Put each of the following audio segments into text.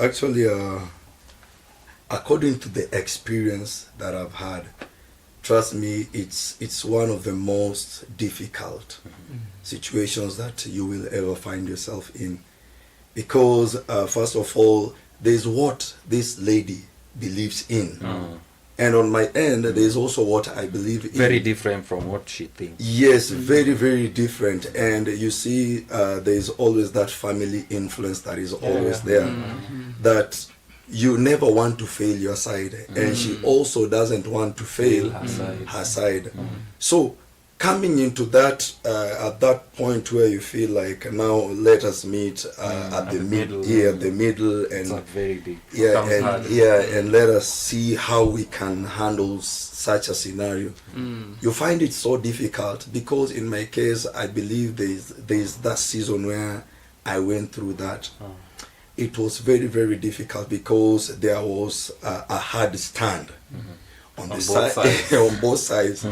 Actually, according to the experience that I've had, trust me, it's one of the most difficult situations that you will ever find yourself in, because first of all, there's what this lady believes in, and on my end, there's also what I believe in. Very different from what she thinks. Yes, very, very different. And you see, there's always that family influence that is always there, that you never want to fail your side, and she also doesn't want to fail her side. So coming into that, at that point where you feel like, now let us meet at the middle, at the middle, and it's like very big. And let us see how we can handle such a scenario. You find it so difficult, because in my case, I believe there's that season where I went through that. It was very, very difficult, because there was a hard stand on the side, on both sides.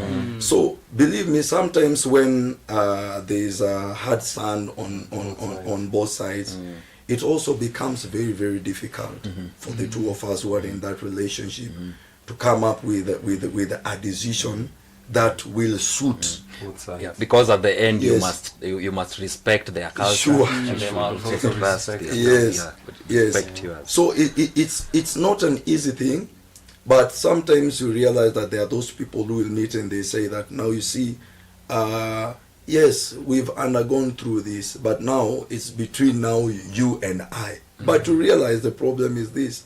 So believe me, sometimes when there's a hard stand on both sides, it also becomes very, very difficult for the two of us who are in that relationship to come up with a decision that will suit. Because at the end, you must respect their culture. Sure. And they must also respect Yes. yours. So it's not an easy thing, but sometimes you realize that there are those people who will meet and they say that, now you see, yes, we've undergone through this, but now it's between now you and I. But to realize the problem is this: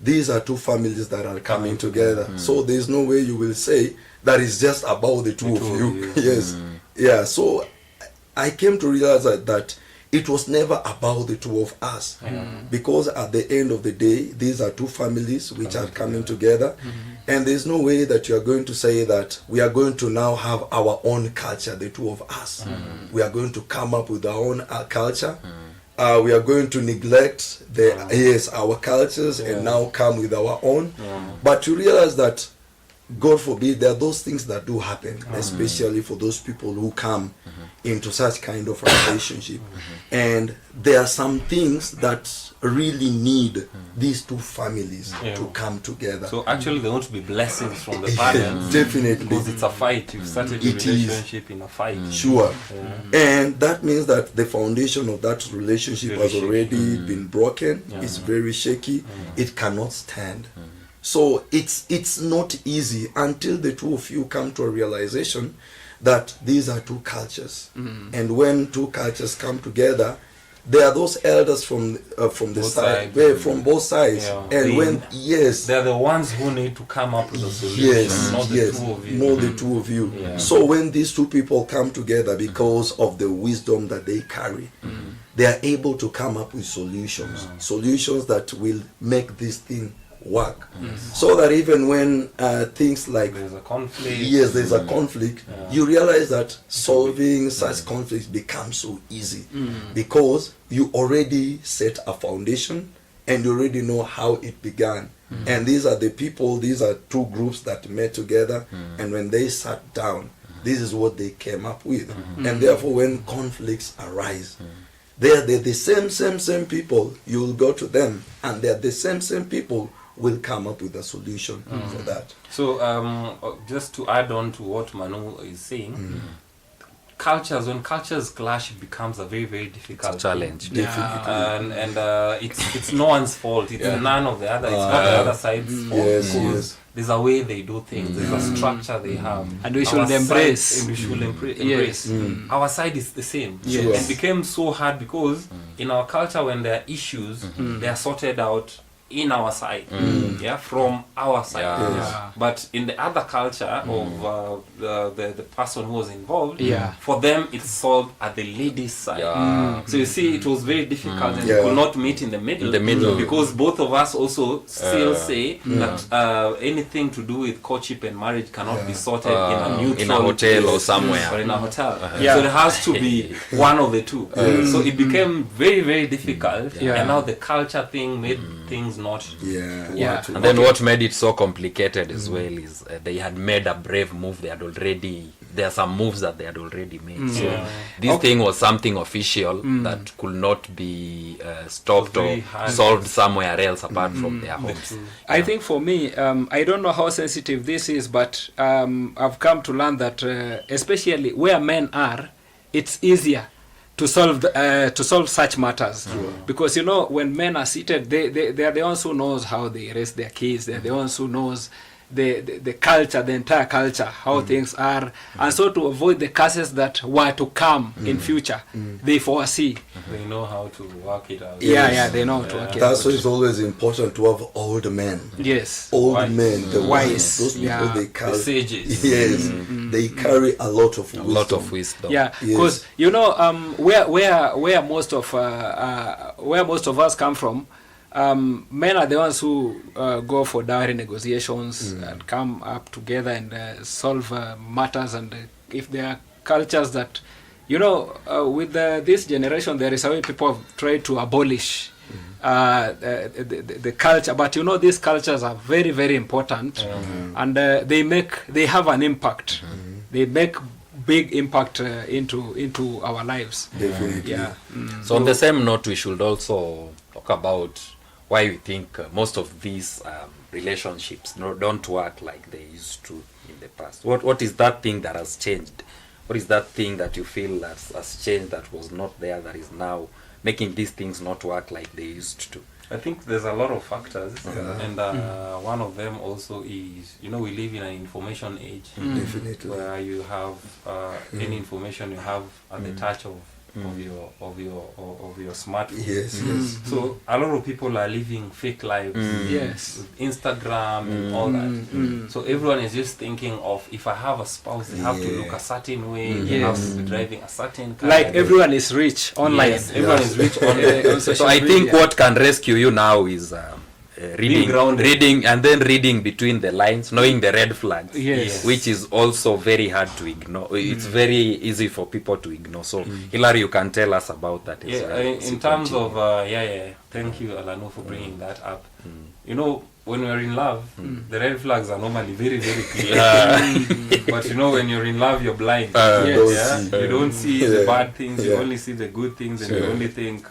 these are two families that are coming together. So there's no way you will say that it's just about the two of you. Yes. Yeah. So I came to realize that it was never about the two of us, because at the end of the day, these are two families which are coming together, and there's no way that you are going to say that we are going to now have our own culture, the two of us. We are going to come up with our own culture. We are going to neglect our cultures and now come with our own. But you realize that, God forbid, there are those things that do happen, especially for those people who come into such kind of relationship. And there are some things that really need these two families to come together. So actually there won't be blessings from the parents. Definitely. Because it's a fight. You've started a relationship in a fight. Sure. And that means that the foundation of that relationship has already been broken. It's very shaky. It cannot stand. So it's not easy until the two of you come to a realization that these are two cultures. And when two cultures come together, there are those elders from the side, from both sides. And they're the ones who need to come up with a solution, not the two of you. So when these two people come together, because of the wisdom that they carry, they are able to come up with solutions that will make this thing work, so that even when things like there's a conflict, there's a conflict, you realize that solving such conflicts becomes so easy, because you already set a foundation and you already know how it began. And these are the people, these are two groups that met together, and when they sat down, this is what they came up with. And therefore, when conflicts arise, they're the same people. You will go to them, and they're the same people will come up with a solution for that. So just to add on to what Manu is saying, when cultures clash, it becomes a very, very difficult challenge. And it's no one's fault. It's none of the other. It's not the other side's fault, because there's a way they do things. There's a structure they have, and we should embrace. And we should embrace. Our side is the same. Yes. And it became so hard because in our culture, when there are issues, they are sorted out in our side, from our side. But in the other culture of the person who was involved, for them it's solved at the lady's side. So you see, it was very difficult, and we could not meet in the middle, because both of us also still say that anything to do with courtship and marriage cannot be sorted in a neutral in a hotel place, or somewhere, or in a hotel. So it has to be one of the two. So it became very, very difficult, and now the culture thing made things things not Yeah. to Yeah. want to. And then what made it so complicated as well is they had made a brave move. There are some moves that they had already made. So Yeah. this thing was something official that could not be stopped or very hard. solved somewhere else apart from their homes. I think for me, I don't know how sensitive this is, but I've come to learn that especially where men are, it's easier to solve such matters, because when men are seated, they are the ones who knows how they raise their kids. They're the ones who knows the culture, the entire culture, how things are, and so to avoid the curses that were to come in future, they foresee. They know how to work it out. Yeah, they know how to work it That's out. why it's always important to have old men. Yes. Old Wise. men, the Wise, those people yeah. they The carry. sages. Yes, they carry a lot of A wisdom. lot of wisdom. Yeah, Yes. because where most of us come from, men are the ones who go for dowry negotiations and come up together and solve matters. And if there are cultures that, with this generation, there is a way people have tried to abolish the culture, but these cultures are very, very important, and they have an impact. They make big impact into our lives. Definitely. Yeah. So on the same note, we should also talk about why we think most of these relationships don't work like they used to in the past. What is that thing that has changed? What is that thing that you feel has changed that was not there, that is now making these things not work like they used to? I think there's a lot of factors, and one of them also is, we live in an information age, Definitely. where you have any information you have at the touch of your smartphone. Yes, So a lot of people are living fake lives, Yes. with Instagram and all that. So everyone is just thinking of, if I have a spouse, they have to look a certain way, they have to be driving a certain car. Like everyone is rich online. Yes, everyone is rich online. On social So I think media. what can rescue you now is grounded. reading between the lines, knowing the red flags, Yes. which is also very hard to ignore. It's very easy for people to ignore. So Hilary, you can tell us about that. as well. In terms of thank you, Alano, for bringing that up. When we're in love, the red flags are normally very, very clear. But when you're in love, you're blind. Yes. You don't see the bad things, you Yeah. only see the good things, and you only think,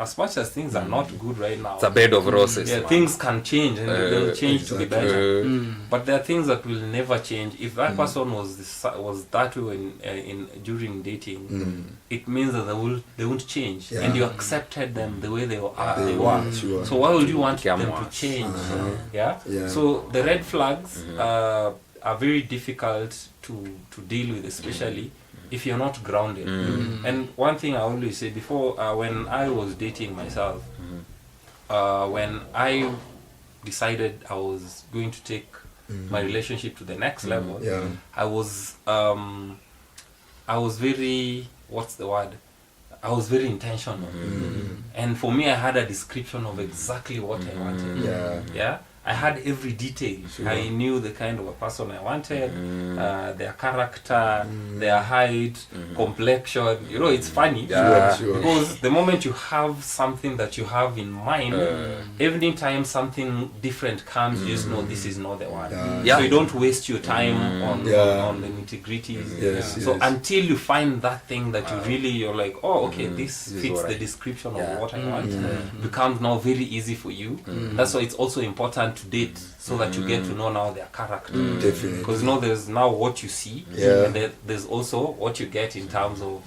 as much as things are not good right now, It's a bed of roses. yeah, man. things can change, and they'll change to be better. But there are things that will never change. If that person was that way during dating, it means that they won't change, and you accepted them the way they were. Sure. So why would you want Become them to worse. change? Yeah. Yeah. So the red flags are very difficult to deal with, especially if you're not grounded. And one thing I always say before, when I was dating myself, when I decided I was going to take my relationship to the next level, Yeah. I was very, what's the word? I was very intentional. And for me, I had a description of exactly what I wanted. Yeah. I had every detail. I knew the kind of a person I wanted, their character, their height, complexion. It's funny Sure. because the moment you have something that you have in mind, every time something different comes, you just know this is not the one. Yeah. So you don't waste your time on the nitty-gritties. Yes, So yes. until you find that thing that you're like, oh, okay, this is fits what the I- description Yeah. of what I want, becomes now very easy for you. That's why it's also important to date, so that you get to know now their character. Definitely. Because there's now what you see, Yeah. and there's also what you get in terms of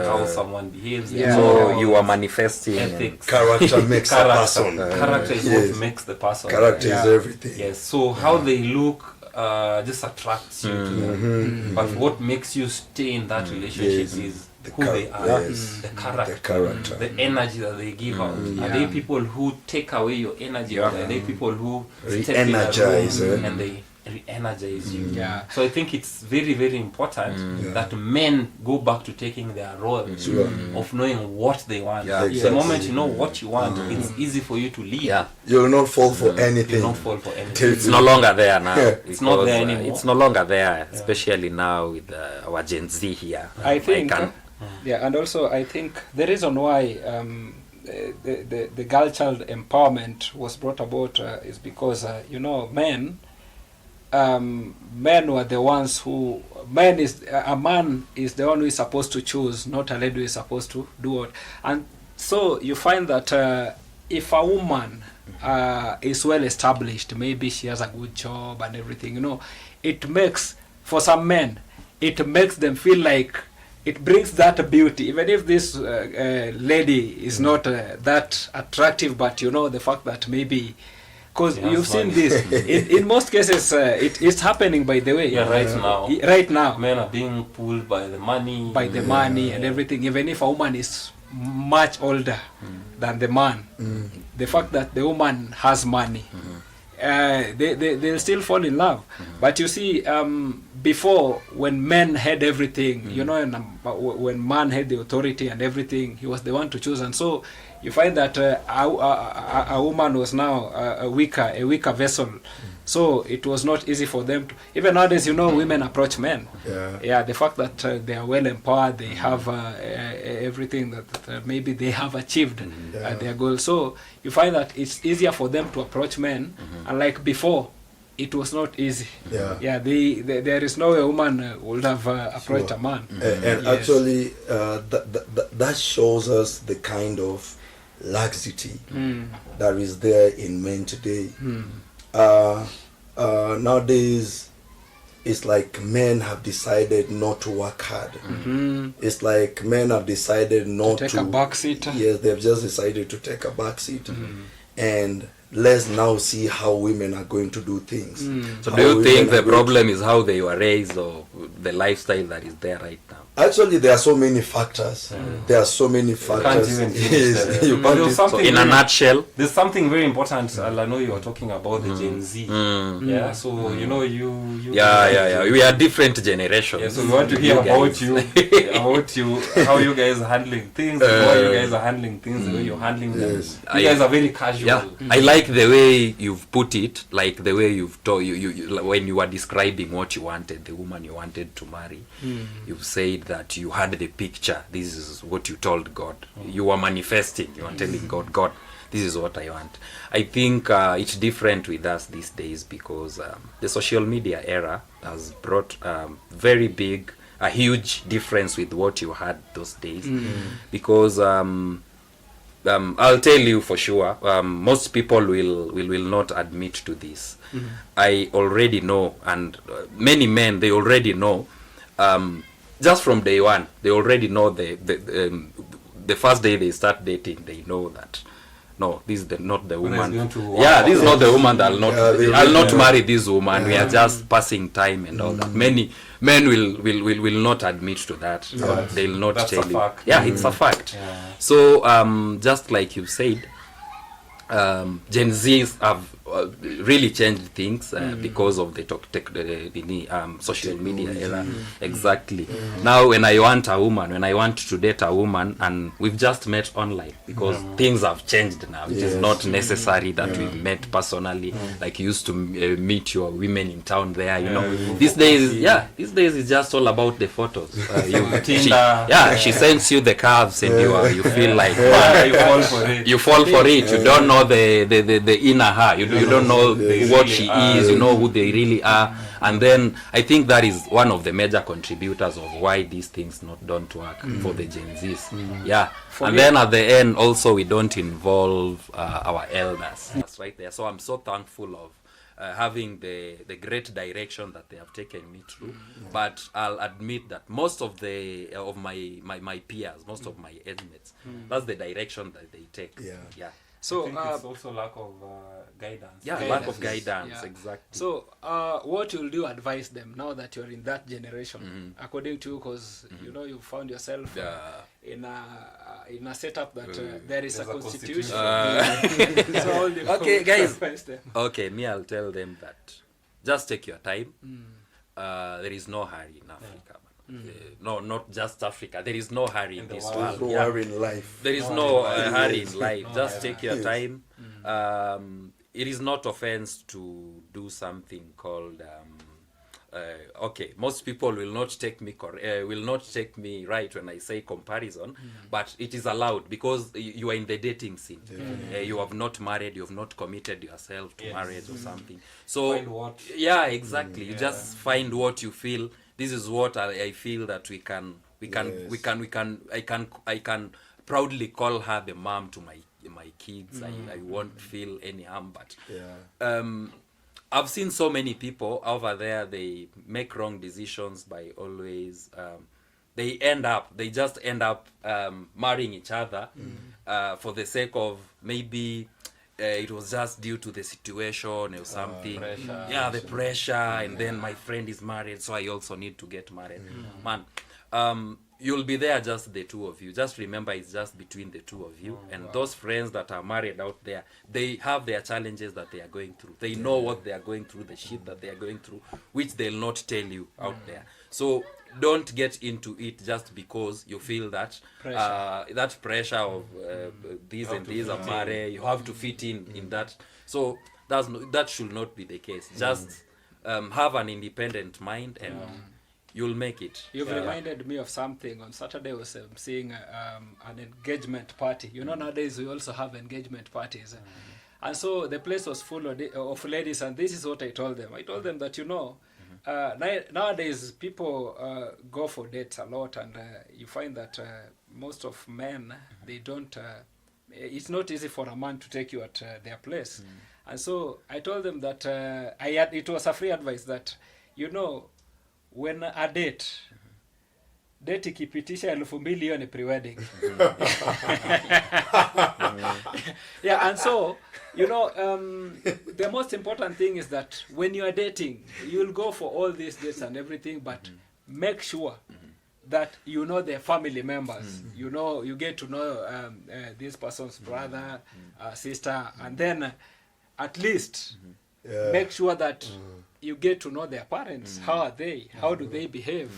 how someone behaves. Yeah. So morals, you are manifesting. ethics. Character makes a person. Character is Yes. what makes the person. Character is everything. Yes. So how they look just attracts you to them. But what makes you stay in that relationship Yes. is The who they are, yes. the character, The character. the energy that they give out. Are they people who take away your energy, or are they people who step in a Re-energize, room eh? and they re-energize you? Yeah. So I think it's very, very important that men go back to taking their role of knowing what they want. Yeah. The Exactly. moment you know what you want, it's easy for you to lead. Yeah. You'll not fall for You anything. don't fall for anything. It's no longer there now. Yeah. It's not there because, anymore. It's no longer there, especially now with our Gen Z here. I think, can- and also I think the reason why the girl child empowerment was brought about is because men were the ones who a man is the one who is supposed to choose, not a lady who is supposed to do it. And so you find that if a woman is well established, maybe she has a good job and everything, it makes, for some men, it makes them feel like it brings that beauty, even if this lady is not that attractive, but the fact that maybe, because you've seen this in most cases, it's happening, by the way. Yeah, right now men are being pulled by the money, and everything. Even if a woman is much older than the man, the fact that the woman has money, they'll still fall in love. But you see, before, when men had everything, when man had the authority and everything, he was the one to choose. And so you find that a woman was now a weaker vessel. So it was not easy for them to, even nowadays, women approach men. The fact that they are well empowered, they have everything that maybe they have achieved their goals. So you find that it's easier for them to approach men, unlike before. It was not easy. There is no way a woman would have approached a man. And actually, that shows us the kind of laxity that is there in men today. Nowadays, it's like men have decided not to work hard. It's like men have decided not to take a back seat. Yes, they've just decided to take a back seat. And let's now see how women are going to do things. So do you think the problem is how they were raised, or the lifestyle that is there right now? Actually, there are so many factors. There are so many factors. Can't even finish You can't something So in a nutshell, there's something very important. I know you are talking about the Gen Z. Yeah, so you we are different generations. Yeah, so we want to hear about you, how you guys are handling things, how you guys are handling things, the way you're handling them. You guys are very casual. Yeah, I like the way you've put it, like the way you've told you when you were describing what you wanted, the woman you wanted to marry. You've said that you had the picture. This is what you told God. You were manifesting. You were telling God, this is what I want. I think it's different with us these days because the social media era has brought a huge difference with what you had those days. Because I'll tell you for sure, most people will not admit to this. I already know, and many men, they already know, just from day one, they already know the first day they start dating, they know that no, this is not the woman. This is not the woman that I'll not marry this woman. We are just passing time and all that. Many men will not admit to that. They'll not tell you. Fact. It's a fact. So just like you said, Gen Zs have really changed things because of the social media era. Exactly. Now when I want to date a woman, and we've just met online because things have changed now. It is not necessary that we've met personally like you used to meet your women in town there, These days it's just all about the photos. She sends you the curves and you feel like you fall for it. You don't know the inner her. You don't know what she is, who they really are. And then I think that is one of the major contributors of why these things don't work for the Gen Zs. And then at the end also we don't involve our elders. That's right there. So I'm so thankful of having the great direction that they have taken me through. But I'll admit that most of my peers, most of my age mates, that's the direction that they take. So I think it's also lack of guidance. Lack of guidance, exactly. So what will you advise them now that you're in that generation, according to you, because you found yourself in a setup that there is a constitution. Okay, guys. Okay, I'll tell them that just take your time. There is no hurry in Africa. No, not just Africa. There is no hurry in this world. There's no hurry in life. There is no hurry in life. Just take your time. It is not offense to do something called okay, most people will not take me right when I say comparison, but it is allowed because you are in the dating scene. You have not married, you have not committed yourself to Yes. marriage or something. So Find what- yeah, exactly. You just find what you feel. This is what I feel that we can I can proudly call her the mom to my kids. I won't feel any harm, but I've seen so many people over there, they make wrong decisions by always they just end up marrying each other for the sake of maybe it was just due to the situation or something. Pressure. Yeah, the pressure, and then my friend is married, so I also need to get married. Man, you'll be there, just the two of you. Just remember, it's just between the two of you. And those friends that are married out there, they have their challenges that they are going through. They know what they are going through, the shit that they are going through, which they'll not tell you out there. So don't get into it just because you feel that pressure of this and this are married. You have to fit in that. So that should not be the case. Just have an independent mind and you'll make it. You've reminded me of something. On Saturday I was seeing an engagement party. You know, nowadays we also have engagement parties. And so the place was full of ladies, and this is what I told them. I told them that, you know, nowadays people go for dates a lot, and you find that most of men, they don't... it's not easy for a man to take you at their place. And so I told them that it was a free advice that, you know, when a date ikipitisha 2,000 hiyo ni pre-wedding. Yeah, and so, you know, the most important thing is that when you are dating, you'll go for all these dates and everything, but make sure that you know their family members. You know, you get to know this person's brother, sister, and then at least make sure that you get to know their parents. How are they? How do they behave?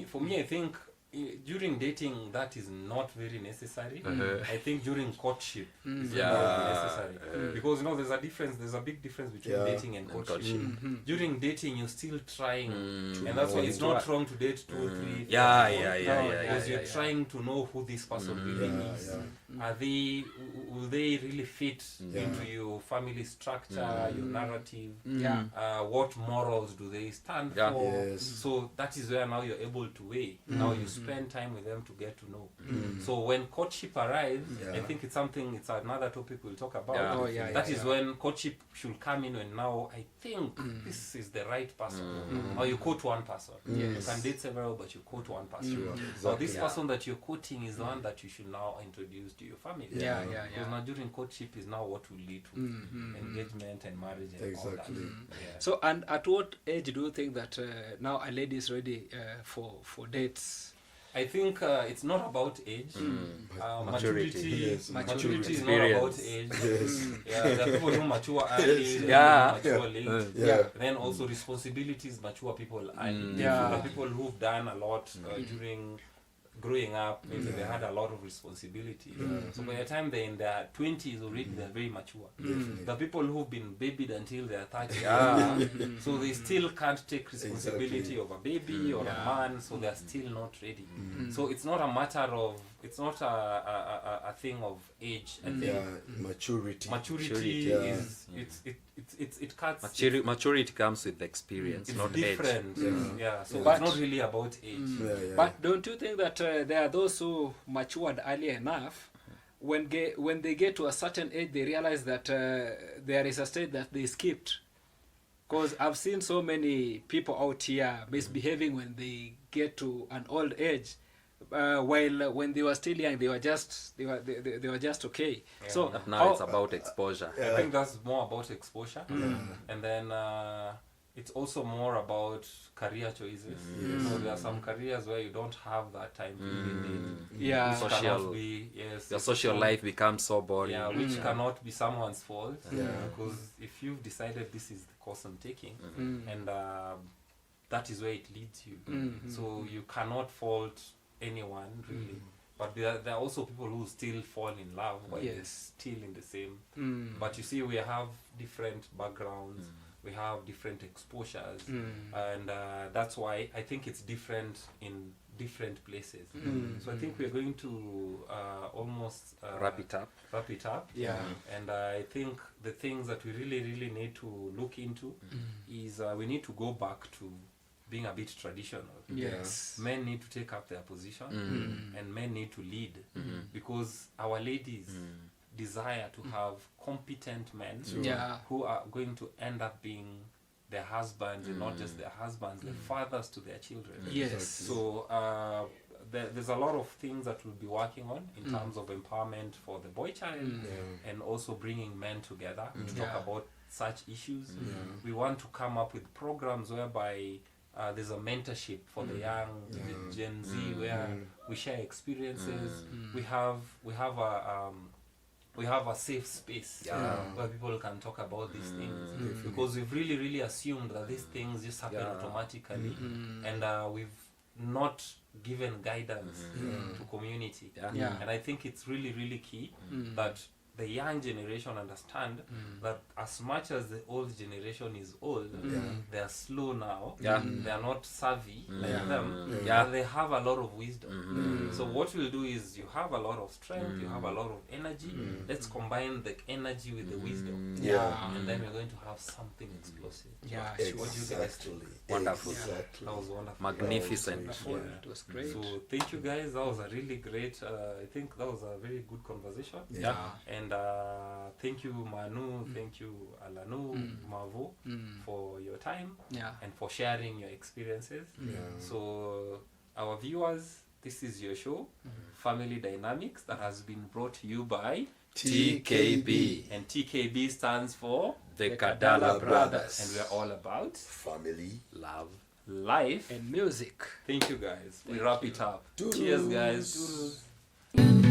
For me, I think during dating that is not very necessary. I think during courtship is very necessary because, you know, there's a big difference between dating and courtship. During dating you're still trying, and that's why it's not wrong to date 2 or 3. Because you're trying to know who this person really is. Will they really fit into your family structure, your narrative? What morals do they stand for? So that is where now you're able to weigh. Now you spend time with them to get to know. So when courtship arrives, I think it's another topic we'll talk about. That is when courtship should come in, when now I think this is the right person. Or you quote one person. You can date several, but you quote one person. So this person that you're quoting is the one that you should now introduce to your family. Because now during courtship is now what will lead to engagement and marriage and all that. So, and at what age do you think that now a lady is ready for dates? I think it's not about age. Maturity. Maturity is not about age. There are people who mature early, mature late. Then also responsibilities mature people early. There are people who've done a lot during growing up. Maybe they had a lot of responsibility. So by the time they're in their 20s already, they're very mature. The people who've been babied until they're 30, so they still can't take responsibility of a baby or a man, so they're still not ready. So it's not a matter of, it's not a thing of age. I think maturity is it cuts. Maturity comes with experience, not different. age. So it's not really about age. But don't you think that there are those who matured early enough, when they get to a certain age, they realize that there is a stage that they skipped? Because I've seen so many people out here misbehaving when they get to an old age, while when they were still young, they were just okay. So but now it's about exposure. I think that's more about exposure, and then it's also more about career choices. So there are some careers where you don't have that time to really date. Your social life becomes so boring. Which cannot be someone's fault. Because if you've decided this is the course I'm taking, and that is where it leads you, so you cannot fault anyone really. But there are also people who still fall in love while they're still in the same. But you see, we have different backgrounds. we have different exposures, and that's why I think it's different in different places. So I think we're going to almost Wrap it up. wrap it up. Yeah. And I think the things that we really need to look into is we need to go back to being a bit traditional. Yes. Men need to take up their position, and men need to lead, because our ladies desire to have competent men Yeah. who are going to end up being their husbands, and not just their husbands, the fathers to their children. Yes. So there's a lot of things that we'll be working on in terms of empowerment for the boy child, and also bringing men together to talk Yeah. about such issues. We want to come up with programs whereby there's a mentorship for the young, the Gen Z, where we share experiences. We have a safe space where people can talk about these things, because we've really assumed that these things just happen automatically, and we've not given guidance to community. Yeah. And I think it's really key that the young generation understand that as much as the old generation is old, they are slow now, they are not savvy like them, but they have a lot of wisdom. So what we'll do is, you have a lot of strength, you have a lot of energy, let's combine the energy with the wisdom, and then we're going to have something explosive. Yeah. What do you guys think? Wonderful. Exactly. That was wonderful. Magnificent. Wonderful. It was great. So thank you guys, that was a really great, I think that was a very good conversation. Yeah. And thank you Manu, thank you Alanu, Mavo, for your time Yeah. and for sharing your experiences. So our viewers, this is your show, Family Dynamics, that has been brought to you by TKB. and TKB stands for, The Kadala Kadala Brothers. and we're all about Family. Love. life. And music. Thank you guys. We wrap it up. Toodles. Cheers guys. Toodles.